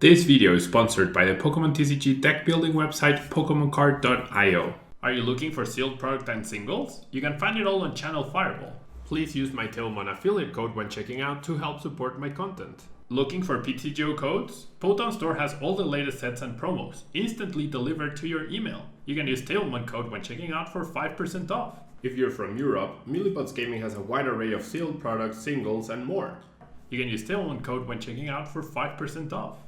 This video is sponsored by the Pokemon TCG deck building website PokemonCard.io. Are you looking for sealed product and singles? You can find it all on Channel Fireball. Please use my Tailmon affiliate code when checking out to help support my content. Looking for PTGO codes? Potown Store has all the latest sets and promos, instantly delivered to your email. You can use Tailmon code when checking out for 5% off. If you're from Europe, Millipots Gaming has a wide array of sealed products, singles, and more. You can use Tailmon code when checking out for 5% off.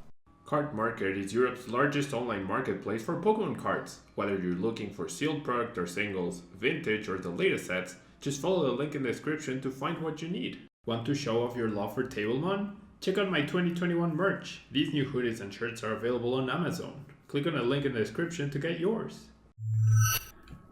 Card Market is Europe's largest online marketplace for Pokemon cards. Whether you're looking for sealed product or singles, vintage or the latest sets, just follow the link in the description to find what you need. Want to show off your love for Tablemon? Check out my 2021 merch. These new hoodies and shirts are available on Amazon. Click on the link in the description to get yours.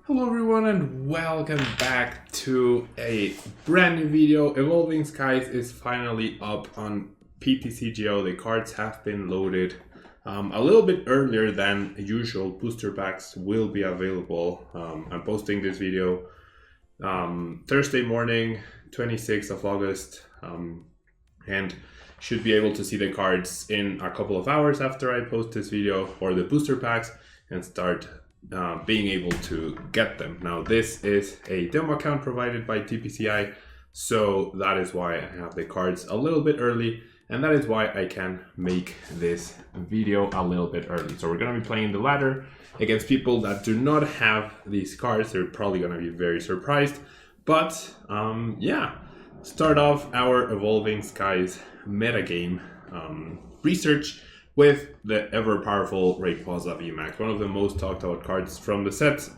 Hello everyone and welcome back to a brand new video. Evolving Skies is finally up on PTCGO. The cards have been loaded a little bit earlier than usual. Booster packs will be available. I'm posting this video Thursday morning, 26th of August, and should be able to see the cards in a couple of hours after I post this video, or the booster packs, and start being able to get them. Now this is a demo account provided by TPCI, so that is why I have the cards a little bit early, and that is why I can make this video a little bit early. So we're going to be playing the ladder against people that do not have these cards. They're probably going to be very surprised, but yeah, start off our Evolving Skies metagame research with the ever-powerful Rayquaza VMAX, one of the most talked about cards from the sets,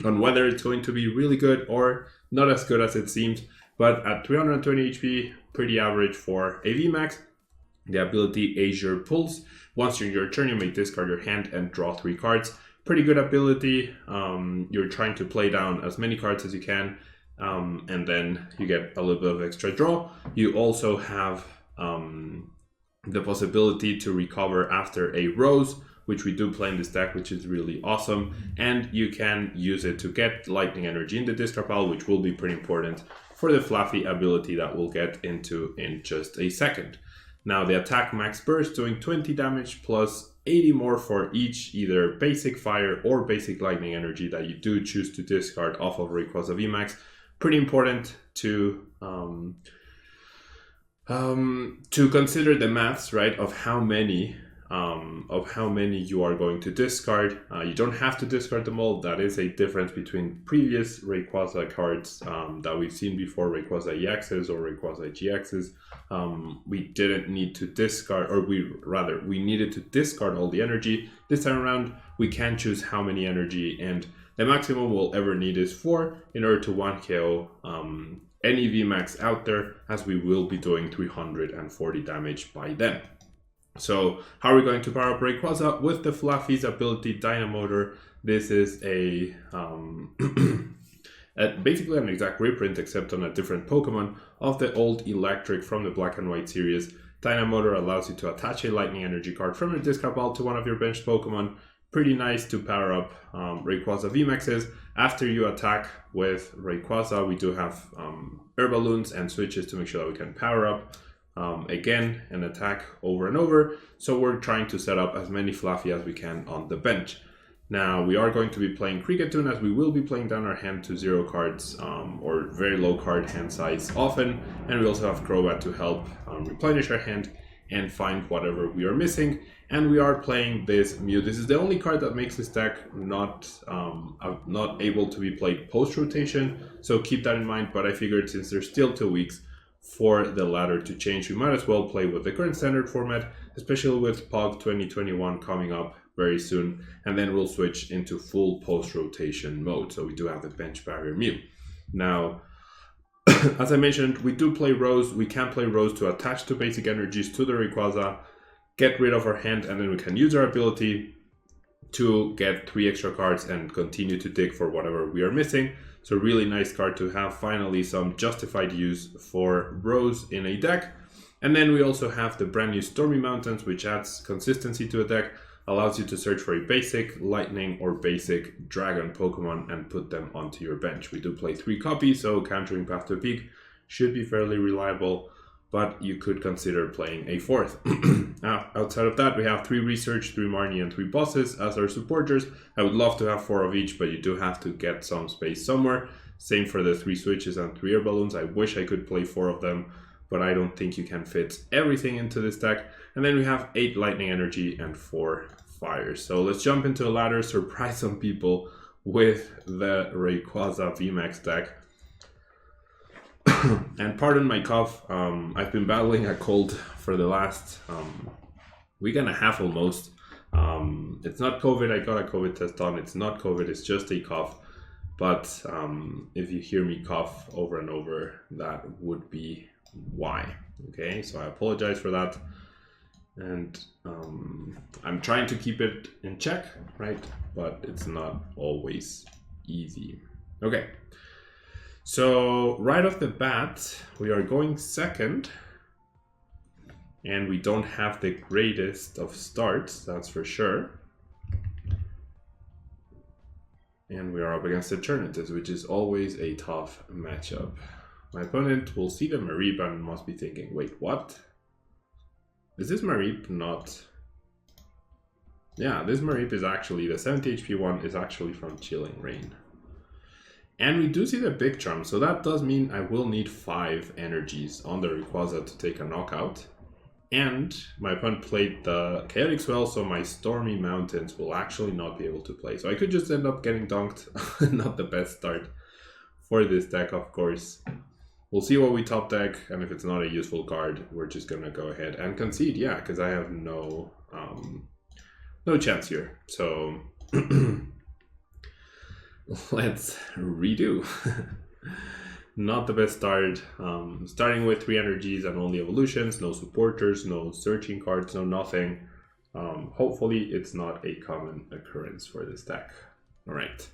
on whether it's going to be really good or not as good as it seems. But at 320 HP, pretty average for a VMAX. The ability Azure Pulse. Once you're in your turn, you may discard your hand and draw 3 cards. Pretty good ability. You're trying to play down as many cards as you can, and then you get a little bit of extra draw. You also have the possibility to recover after a Rose, which we do play in this deck, which is really awesome. And you can use it to get Lightning Energy in the discard pile, which will be pretty important for the Fluffy ability that we'll get into in just a second. Now the attack max burst, doing 20 damage plus 80 more for each either basic fire or basic lightning energy that you do choose to discard off of Rayquaza VMAX. Pretty important to consider the maths, right, of how many you are going to discard. You don't have to discard them all. That is a difference between previous Rayquaza cards that we've seen before, Rayquaza EXs or Rayquaza GXs. We didn't need to discard, or we needed to discard all the energy. This time around, we can choose how many energy, and the maximum we'll ever need is 4 in order to 1KO any VMAX out there, as we will be doing 340 damage by then. So how are we going to power up Rayquaza? With the Fluffy's ability Dynamotor. This is a basically an exact reprint, except on a different Pokemon, of the old Electric from the Black and White series. Dynamotor allows you to attach a Lightning Energy card from your discard pile to one of your benched Pokemon. Pretty nice to power up Rayquaza VMAXs. After you attack with Rayquaza, we do have Air Balloons and switches to make sure that we can power up again and attack over and over. So we're trying to set up as many Fluffy as we can on the bench. Now we are going to be playing Kricketune, as we will be playing down our hand to 0 cards or very low card hand size often, and we also have Crobat to help replenish our hand and find whatever we are missing. And we are playing this Mew. This is the only card that makes this deck not able to be played post-rotation, so keep that in mind. But I figured since there's still 2 weeks for the ladder to change, we might as well play with the current standard format, especially with POG 2021 coming up very soon, and then we'll switch into full post-rotation mode. So we do have the bench barrier Mew. Now, as I mentioned, we do play Rose. We can play Rose to attach 2 basic energies to the Rayquaza, get rid of our hand, and then we can use our ability to get 3 extra cards and continue to dig for whatever we are missing. So really nice card to have finally some justified use for Rose in a deck. And then we also have the brand new Stormy Mountains, which adds consistency to a deck, allows you to search for a basic lightning or basic dragon Pokemon and put them onto your bench. We do play 3 copies, so countering Path to Peak should be fairly reliable. but you could consider playing a fourth. Outside of that, we have 3 research, 3 Marnie, and 3 bosses as our supporters. I would love to have 4 of each, but you do have to get some space somewhere. Same for the 3 switches and 3 air balloons. I wish I could play 4 of them, but I don't think you can fit everything into this deck. And then we have 8 lightning energy and 4 fire. So let's jump into a ladder, surprise some people with the RAYQUAZA VMAX deck. And pardon my cough, I've been battling a cold for the last week and a half almost. It's not COVID, I got a COVID test done. It's not COVID, it's just a cough. But if you hear me cough over and over, that would be why. Okay, so I apologize for that. And I'm trying to keep it in check, right? But it's not always easy. Okay. So right off the bat, we are going second, and we don't have the greatest of starts, that's for sure. And we are up against Eternities, which is always a tough matchup. My opponent will see the Mareep and must be thinking, wait, what? Is this Mareep not? Yeah, this Mareep is actually, the 70 HP one is actually from Chilling Reign. And we do see the big charm, so that does mean I will need 5 energies on the Rayquaza to take a knockout. And my opponent played the Chaotic Swell, so my Stormy Mountains will actually not be able to play. So I could just end up getting dunked. Not the best start for this deck, of course. We'll see what we top deck, and if it's not a useful card, we're just gonna go ahead and concede, yeah, because I have no chance here. So let's redo. Not the best start. Starting with 3 energies and only evolutions, no supporters, no searching cards, no nothing. Hopefully it's not a common occurrence for this deck. All right.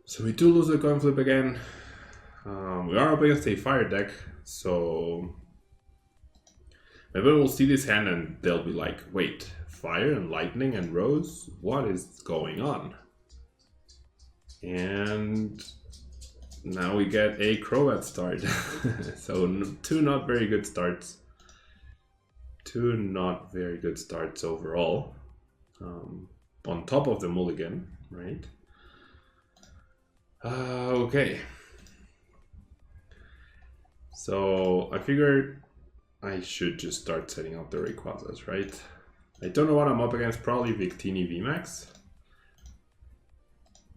So we do lose the coin flip again. We are up against a fire deck, so maybe we'll see this hand and they'll be like, wait, fire and lightning and rose? What is going on? And now we get a Crobat start. So 2 not very good starts. 2 not very good starts overall. On top of the mulligan, right? Okay. So I figured I should just start setting up the Rayquazas, right? I don't know what I'm up against, probably Victini VMAX.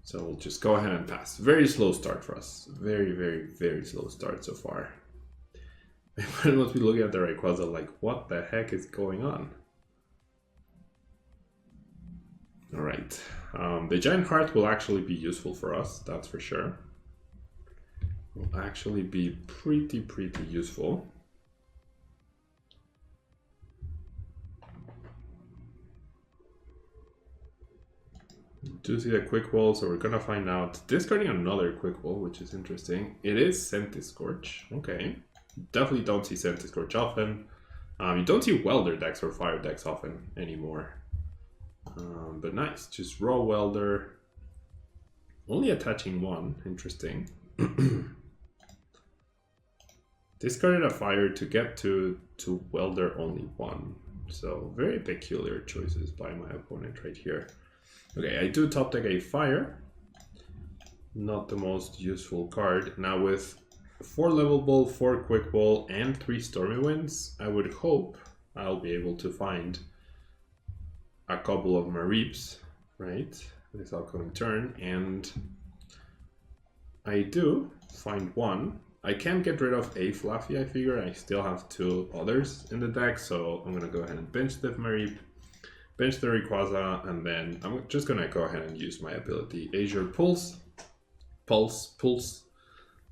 So we'll just go ahead and pass. Very slow start for us. Very, very, very slow start so far. I must be looking at the Rayquaza like, what the heck is going on? Alright. The Giant Heart will actually be useful for us, that's for sure. Will actually be pretty useful. Do see the quick wall, so we're gonna find out. Discarding another quick wall, which is interesting. It is Centiskorch. Okay. Definitely don't see Centiskorch often. You don't see welder decks or fire decks often anymore. But nice. Just raw welder. Only attaching 1. Interesting. Discarded a fire to get to welder only 1. So very peculiar choices by my opponent right here. Okay, I do top deck a fire. Not the most useful card. Now with 4 level ball, 4 quick ball, and 3 stormy winds, I would hope I'll be able to find a couple of Mareeps, right? This upcoming turn, and I do find 1. I can't get rid of a Fluffy, I figure. I still have 2 others in the deck, so I'm gonna go ahead and bench the Mareep, bench the Rayquaza, and then I'm just gonna go ahead and use my ability. Azure Pulse.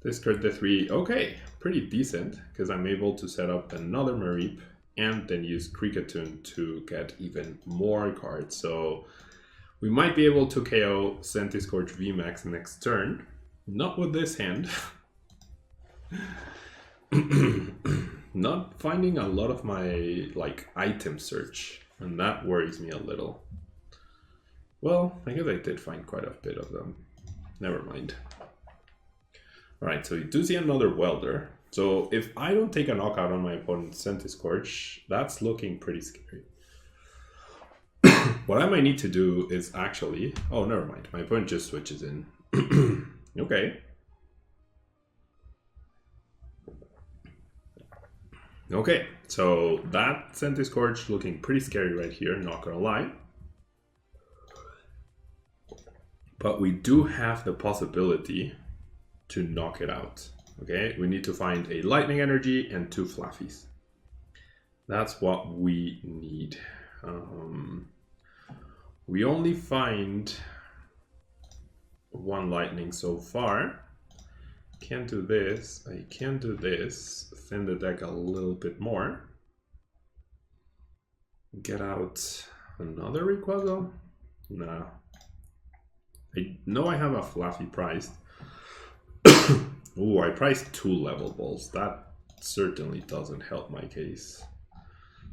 Discard the 3. Okay, pretty decent, because I'm able to set up another Mareep and then use Kricketune to get even more cards. So we might be able to KO Centiskorch VMAX next turn. Not with this hand. Not finding a lot of my item search, and that worries me a little. Well, I guess I did find quite a bit of them. Never mind. Alright, so you do see another welder. So if I don't take a knockout on my opponent's Scorch, that's looking pretty scary. What I might need to do is actually... Oh, never mind. My opponent just switches in. Okay. Okay, so that Scorch looking pretty scary right here, not gonna lie. But we do have the possibility to knock it out. Okay, we need to find a lightning energy and 2 fluffies. That's what we need. We only find 1 lightning so far. Can't do this. I can do this. Thin the deck a little bit more. Get out another Rayquaza? Nah. I know I have a fluffy priced. Oh, I priced 2 level balls. That certainly doesn't help my case.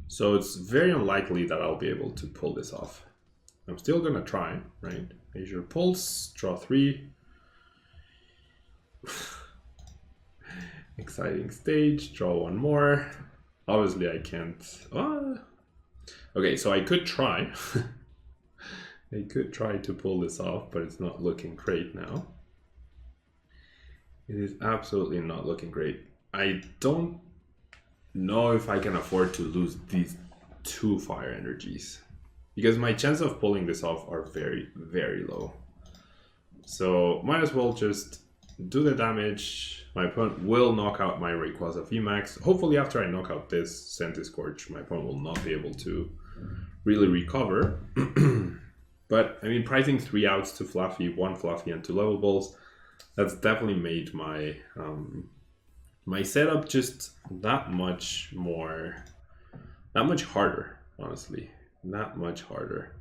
So it's very unlikely that I'll be able to pull this off. I'm still gonna try, right? Azure Pulse, draw 3. Exciting stage, draw 1 more. Obviously I can't. Okay, so I could try. I could try to pull this off, but it's not looking great now. It is absolutely not looking great. I don't know if I can afford to lose these 2 fire energies, because my chance of pulling this off are very, very low. So might as well just do the damage. My opponent will knock out my Rayquaza VMAX. Hopefully after I knock out this Scorch, my opponent will not be able to really recover. But I mean, pricing 3 outs to Fluffy, 1 Fluffy and 2 level balls, that's definitely made my my setup just that much harder, honestly. That much harder.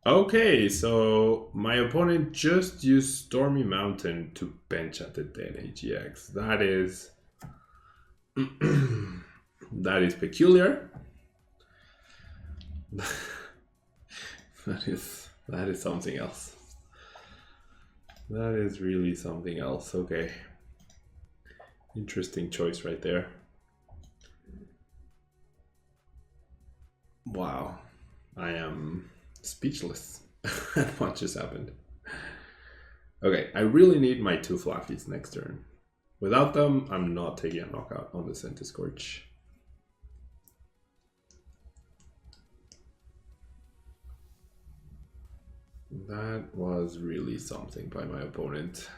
Okay, so my opponent just used Stormy Mountain to bench at the Dene GX. That is that is peculiar. That is something else. That is really something else. Okay. Interesting choice right there. Wow. I am speechless at what just happened. Okay, I really need my 2 Fluffies next turn. Without them, I'm not taking a knockout on the Scorch. That was really something by my opponent.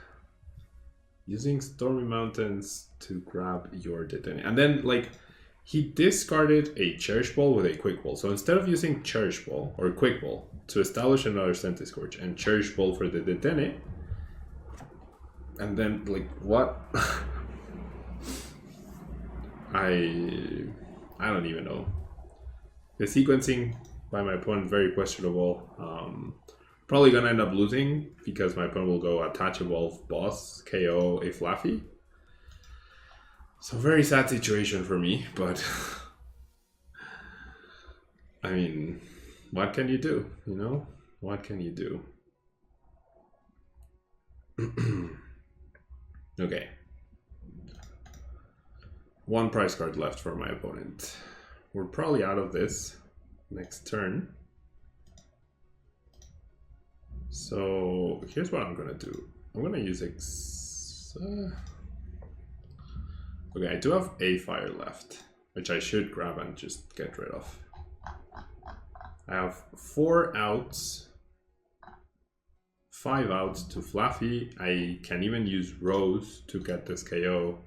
Using Stormy Mountains to grab your Detene. And then, like, he discarded a Cherish Ball with a Quick Ball. So instead of using Cherish Ball or Quick Ball to establish another Scorch and Cherish Ball for the Detene, and then, like, what? I don't even know. The sequencing by my opponent, very questionable. Probably gonna end up losing because my opponent will go attach a Wolf, boss, KO a Fluffy. So very sad situation for me, but I mean, what can you do, you know? What can you do? Okay. 1 prize card left for my opponent. We're probably out of this next turn. So here's what I'm gonna do. I'm gonna use okay, I do have a fire left, which I should grab and just get rid of. I have 4 outs, 5 outs to Fluffy. I can even use Rose to get this KO.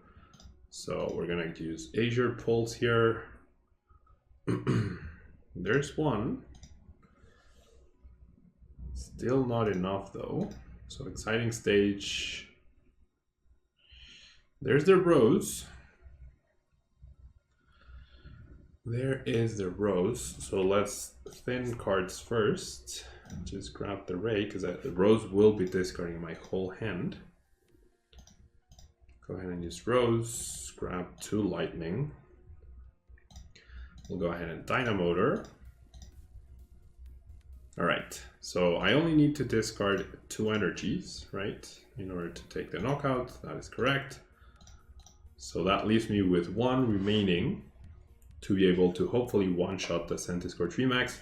So we're gonna use Azure Pulse here. There's 1. Still not enough though. So exciting stage. There's the Rose. There is the Rose. So let's thin cards first. Just grab the Ray because the Rose will be discarding my whole hand. Go ahead and use Rose. Grab 2 Lightning. We'll go ahead and Dynamotor. Alright, so I only need to discard 2 energies, right? In order to take the knockout, that is correct. So that leaves me with one remaining to be able to hopefully one-shot the Centiskorch VMAX.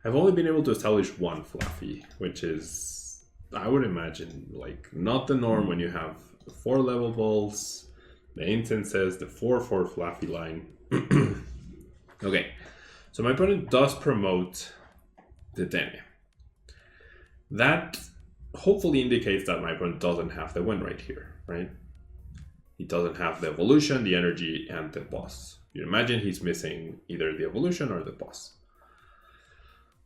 I've only been able to establish one Fluffy, which is, I would imagine, like not the norm when you have 4 levables, the instances, the 4/4 Fluffy line. Okay, so my opponent does promote the Dene. That hopefully indicates that my opponent doesn't have the win right here, right? He doesn't have the evolution, the energy, and the boss. You imagine he's missing either the evolution or the boss.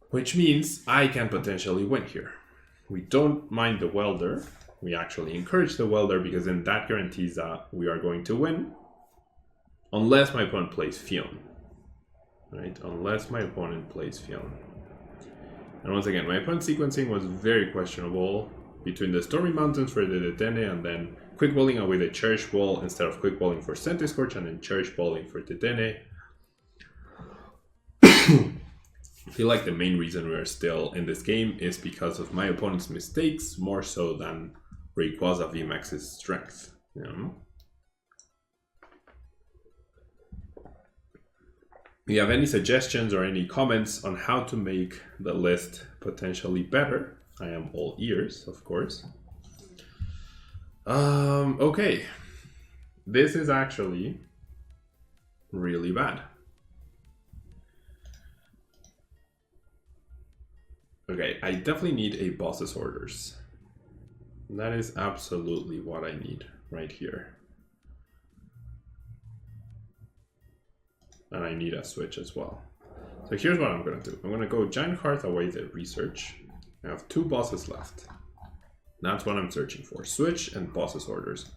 Which means I can potentially win here. We don't mind the welder. We actually encourage the welder because then that guarantees that we are going to win. Unless my opponent plays Fion. Right? Unless my opponent plays Fion. And once again, my opponent's sequencing was very questionable between the Stormy Mountains for the Dedenne and then quick balling away the Cherish Ball instead of quick balling for Centiskorch and then Cherish balling for Dedenne. I feel like the main reason we are still in this game is because of my opponent's mistakes more so than RAYQUAZA VMAX's strength. You know? If you have any suggestions or any comments on how to make the list potentially better, I am all ears, of course. Okay. This is actually really bad. Okay, I definitely need a boss's orders. That is absolutely what I need right here. And I need a switch as well. So here's what I'm going to do. I'm going to go Giant Hearth away the research. I have 2 bosses left. That's what I'm searching for. Switch and boss's orders.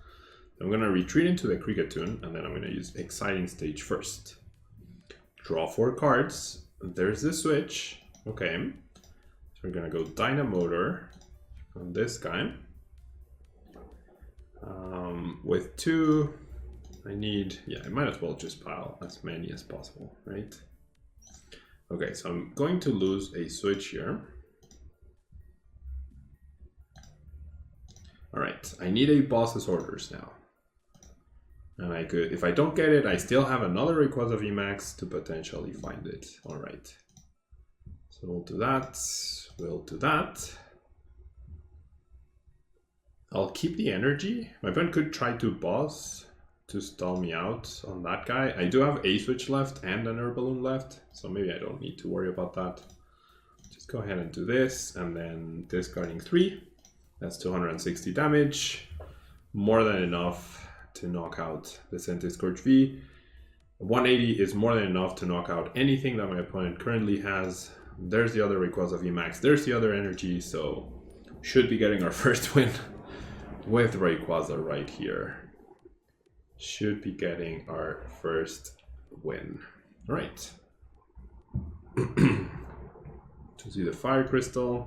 I'm going to retreat into the Cricketune and then I'm going to use Exciting Stage first. Draw 4 cards. There's the switch. Okay. So we're going to go Dynamotor on this guy. With 2... I need, I might as well just pile as many as possible, right? Okay, so I'm going to lose a switch here. All right, I need a boss's orders now. And I could, if I don't get it, I still have another RAYQUAZA VMAX to potentially find it. All right. So we'll do that, we'll do that. I'll keep the energy. My opponent could try to boss to stall me out on that guy. I do have a switch left and an air balloon left, so maybe I don't need to worry about that. Just go ahead and do this, and then discarding 3. That's 260 damage. More than enough to knock out the Centiskorch V. 180 is more than enough to knock out anything that my opponent currently has. There's the other RAYQUAZA VMAX, there's the other energy, so should be getting our first win with RAYQUAZA right here. Should be getting our first win. All right. To see the Fire Crystal.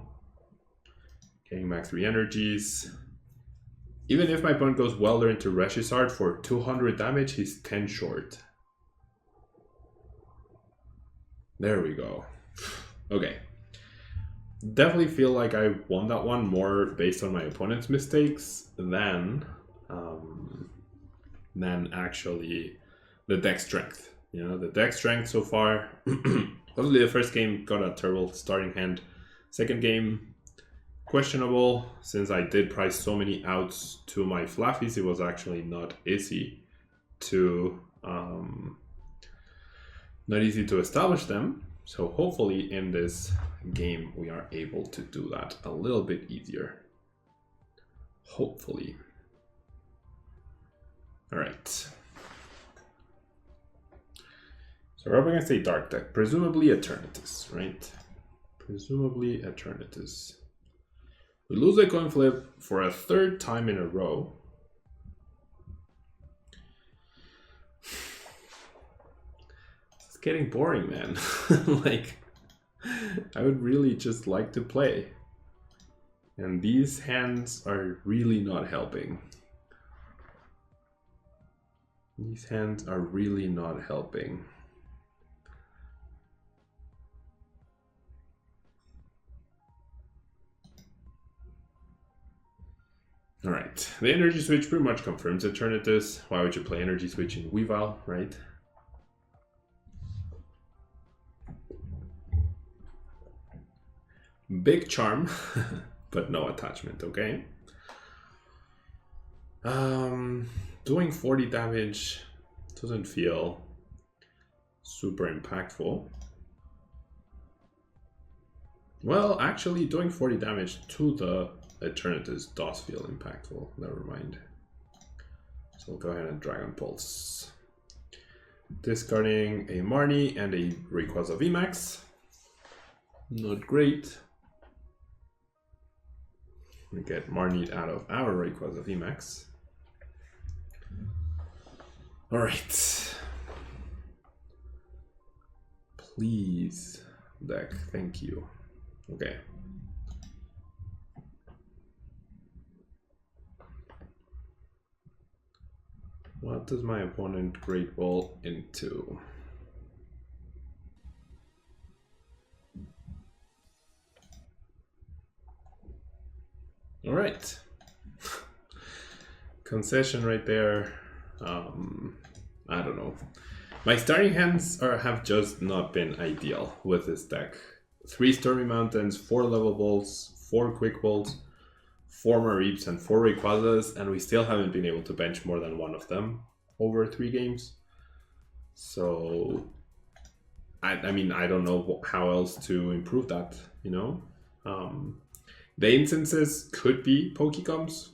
Getting max 3 energies. Even if my opponent goes Welder into Reshisard for 200 damage, he's 10 short. There we go. Okay. Definitely feel like I won that one more based on my opponent's mistakes than actually the deck strength. You know, the deck strength so far. Obviously, the first game got a terrible starting hand. Second game, questionable, since I did price so many outs to my Fluffies. It was actually not easy to establish them. So hopefully in this game we are able to do that a little bit easier. Hopefully. All right. So we're up against a dark deck, presumably Eternatus, right? Presumably Eternatus. We lose a coin flip for a 3rd time in a row. It's getting boring, man. Like, I would really just like to play. And these hands are really not helping. These hands are really not helping. Alright, the energy switch pretty much confirms Eternatus. Why would you play energy switch in Weavile, right? Big charm, but no attachment, okay? Doing 40 damage doesn't feel super impactful. Well, actually doing 40 damage to the Eternatus does feel impactful. Never mind. So we'll go ahead and Dragon Pulse. Discarding a Marnie and a Rayquaza VMAX. Not great. We get Marnie out of our Rayquaza VMAX. Alright. Please, deck, thank you. Okay. What does my opponent Great Ball into? All right. Concession right there. I don't know. My starting hands have just not been ideal with this deck. 3 Stormy Mountains, 4 Level Balls, 4 Quick Balls, 4 Mareeps, and 4 Rayquazas, and we still haven't been able to bench more than one of them over 3 games. So, I mean, I don't know how else to improve that, you know? The instances could be Pokecoms,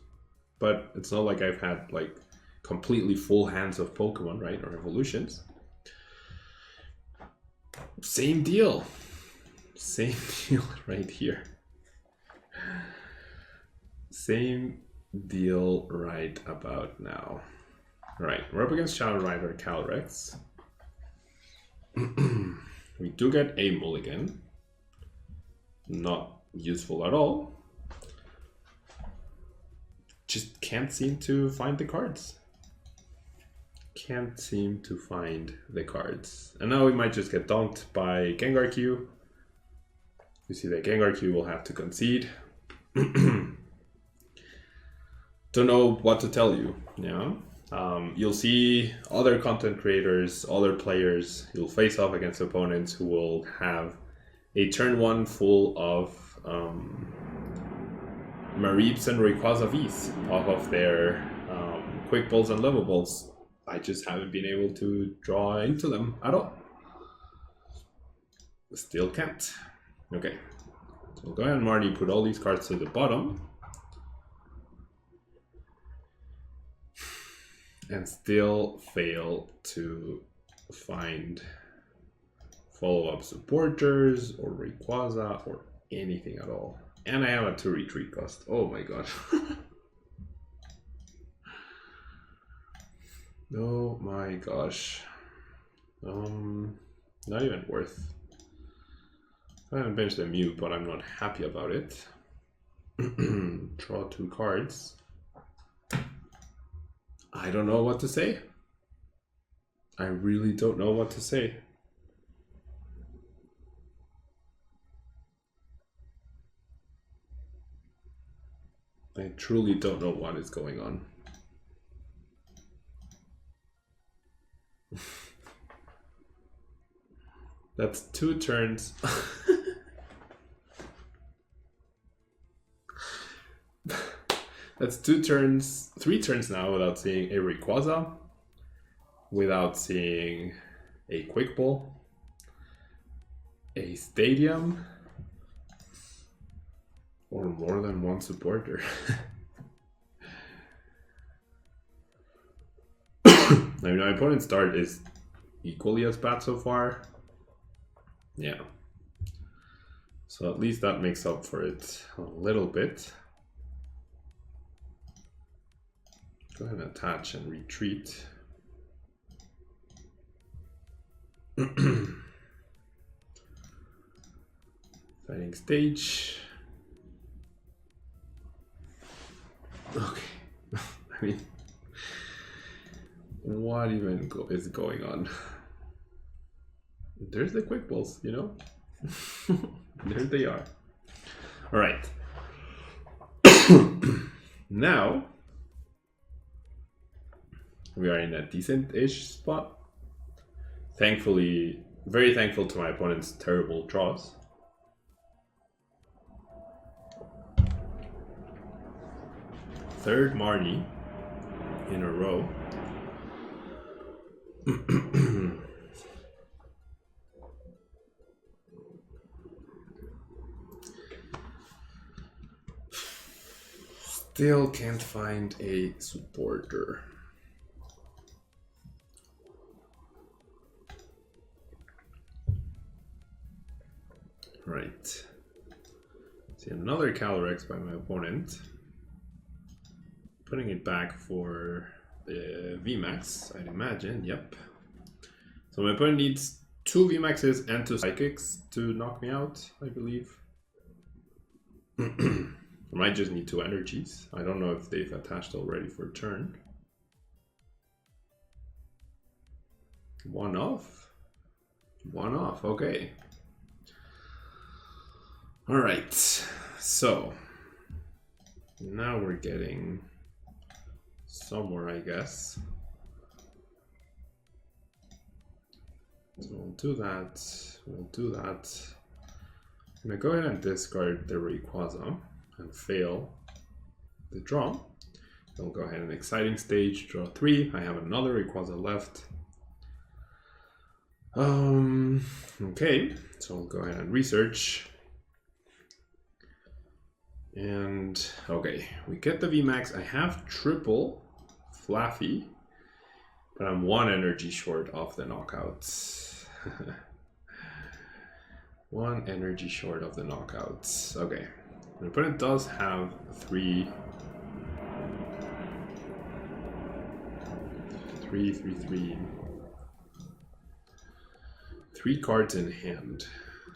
but it's not like I've had like completely full hands of Pokemon, right? Or evolutions. Same deal. Same deal right here. Same deal right about now. All right, we're up against Shadow Rider Calyrex. We do get a mulligan. Not useful at all. Just can't seem to find the cards. Can't seem to find the cards. And now we might just get dunked by Gengar Q. You see that Gengar Q will have to concede. Don't know what to tell you, yeah? You'll see other content creators, other players, you'll face off against opponents who will have a turn 1 full of Mareeps and Rayquaza Vs off of their Quick Balls and Level Balls. I just haven't been able to draw into them at all. Still can't. Okay, so we'll go ahead and Marnie put all these cards to the bottom. And still fail to find follow-up supporters or Rayquaza or anything at all. And I have a 2 retreat cost. Oh my god. Oh my gosh. Not even worth. I haven't benched the Mew, but I'm not happy about it. Draw 2 cards. I don't know what to say. I really don't know what to say. I truly don't know what is going on. That's 2 turns. That's 2 turns, 3 turns now without seeing a Rayquaza, without seeing a Quick Ball, a Stadium, or more than one supporter. I mean, my opponent's start is equally as bad so far. Yeah. So at least that makes up for it a little bit. Go ahead and attach and retreat. Fighting stage. Okay. I mean, what even is going on? There's the Quick Balls, you know? There they are. All right. Now we are in a decent-ish spot. Thankfully, very thankful to my opponent's terrible draws. Third Marnie in a row. Still can't find a supporter. Right. See another Calyrex by my opponent. Putting it back for the VMAX, I'd imagine. Yep. So my opponent needs 2 VMAXs and 2 Psychics to knock me out, I believe. I might just need 2 energies. I don't know if they've attached already for turn. 1 off. 1 off, okay. Alright, so now we're getting somewhere, I guess. So we'll do that. We'll do that. I'm gonna go ahead and discard the Rayquaza and fail the draw. We'll go ahead and exciting stage, draw 3. I have another Rayquaza left. Okay, so we'll go ahead and research. And okay, we get the VMAX. I have triple Flaffy, but I'm 1 energy short of the knockouts. 1 energy short of the knockouts. Okay, my opponent does have 3 cards in hand.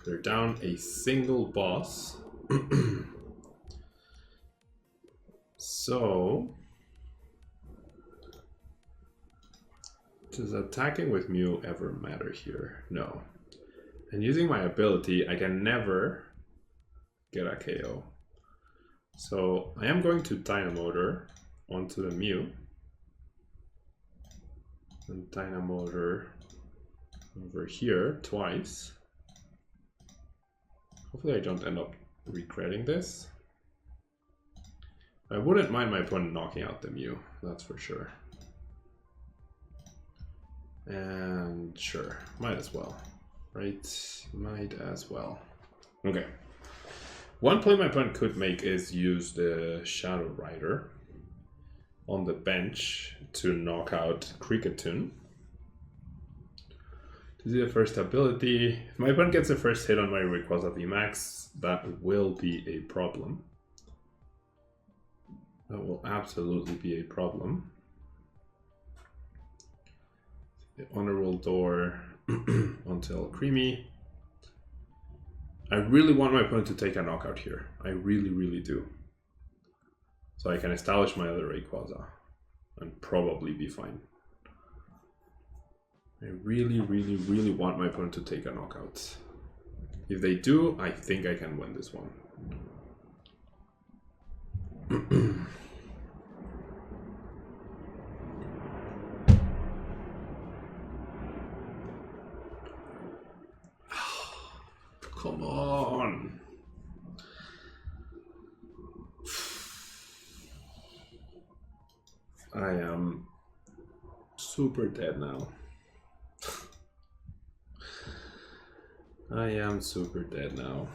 They're down a single boss. So, does attacking with Mew ever matter here? No. And using my ability, I can never get a KO. So, I am going to Dynamotor onto the Mew. And Dynamotor over here twice. Hopefully I don't end up regretting this. I wouldn't mind my opponent knocking out the Mew, that's for sure. And sure, might as well. Right, might as well. Okay. One play my opponent could make is use the Shadow Rider on the bench to knock out Kricketune. To see the first ability, if my opponent gets the first hit on my Rayquaza VMAX, that will be a problem. That will absolutely be a problem. The Honorable Door until Creamy. I really want my opponent to take a knockout here. I really, really do. So I can establish my other Rayquaza and probably be fine. I really, really, really want my opponent to take a knockout. If they do, I think I can win this one. Come on. I am super dead now. I am super dead now.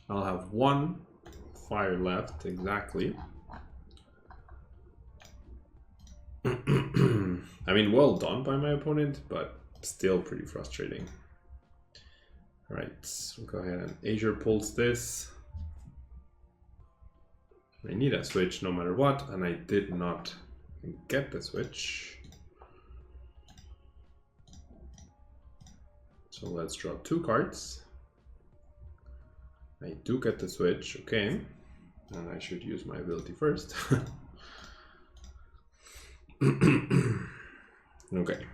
I'll have 1 fire left, exactly. I mean, well done by my opponent, but still pretty frustrating. Alright, we'll go ahead and Azure pulls this. I need a switch no matter what, and I did not get the switch. So let's draw 2 cards. I do get the switch, okay. And I should use my ability first. Okay.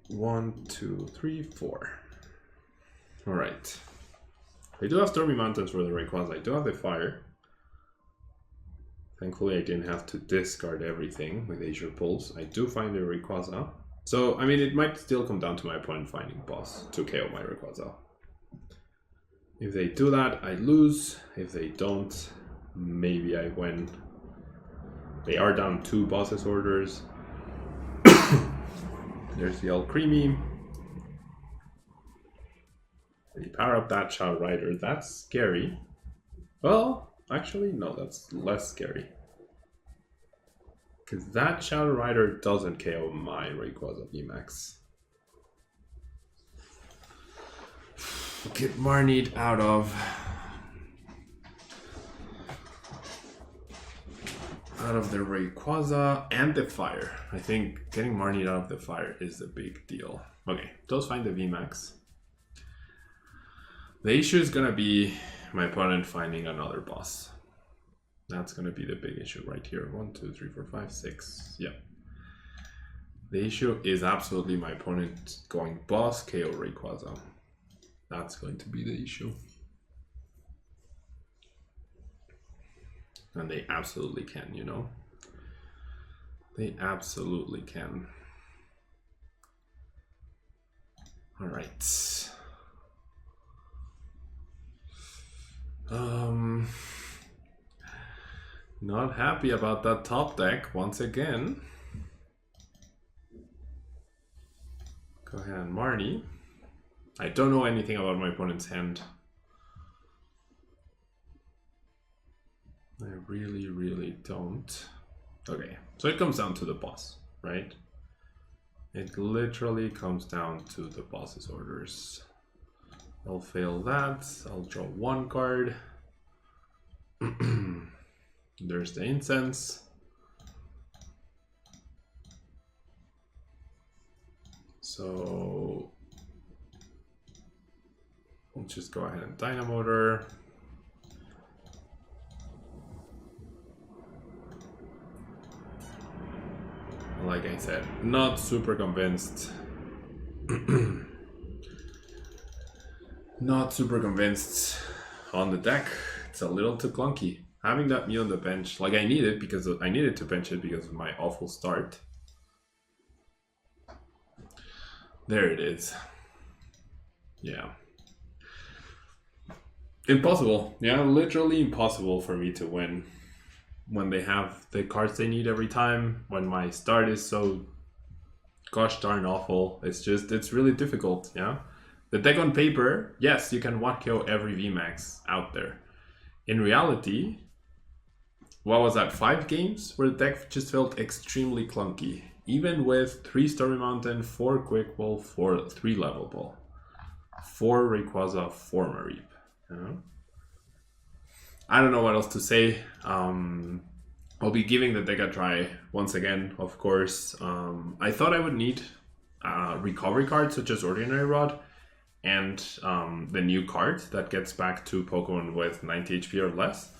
1, 2, 3, 4. All right. I do have Stormy Mountains for the Rayquaza. I do have the Fire. Thankfully, I didn't have to discard everything with Azure Pulse. I do find the Rayquaza. So, I mean, it might still come down to my opponent finding boss to KO my Rayquaza. If they do that, I lose. If they don't, maybe I win. They are down 2 bosses orders. There's the Alcremie. They power up that Shadow Rider. That's scary. Well, actually, no, that's less scary. Because that Shadow Rider doesn't KO my Rayquaza VMAX. Get Marnied out of the Rayquaza and the Fire. I think getting Marnied out of the Fire is a big deal. Okay, those find the VMAX. The issue is gonna be my opponent finding another boss. That's gonna be the big issue right here. 1, 2, 3, 4, 5, 6. Yeah. The issue is absolutely my opponent going boss KO Rayquaza. That's going to be the issue. And they absolutely can, you know? They absolutely can. All right. Not happy about that top deck once again. Go ahead and Marnie. I don't know anything about my opponent's hand. I really don't. Okay, so it comes down to the boss, right? It literally comes down to the boss's orders. I'll fail that. I'll draw 1 card. There's the Incense. So we'll just go ahead and Dynamotor. Like I said, not super convinced. Not super convinced on the deck. It's a little too clunky. Having that Mew on the bench, like I needed to bench it because of my awful start. There it is. Yeah. Impossible. Yeah, literally impossible for me to win when they have the cards they need every time, when my start is so gosh darn awful. It's really difficult, yeah? The deck on paper, yes, you can 1KO every VMAX out there. In reality, what was that, 5 games where the deck just felt extremely clunky. Even with 3 Stormy Mountain, 4 Quick Ball, 3 Level Ball, 4 Rayquaza, 4 Mareep. You know? I don't know what else to say. I'll be giving the deck a try once again, of course. I thought I would need recovery cards such as Ordinary Rod and the new card that gets back to Pokemon with 90 HP or less.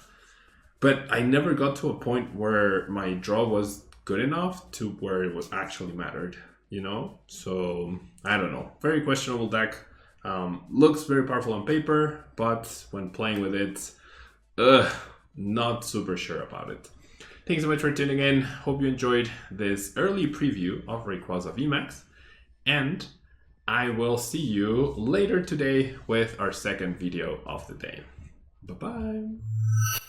But I never got to a point where my draw was good enough to where it was actually mattered, you know? So, I don't know. Very questionable deck. Looks very powerful on paper, but when playing with it, not super sure about it. Thanks so much for tuning in. Hope you enjoyed this early preview of Rayquaza VMAX. And I will see you later today with our second video of the day. Bye-bye.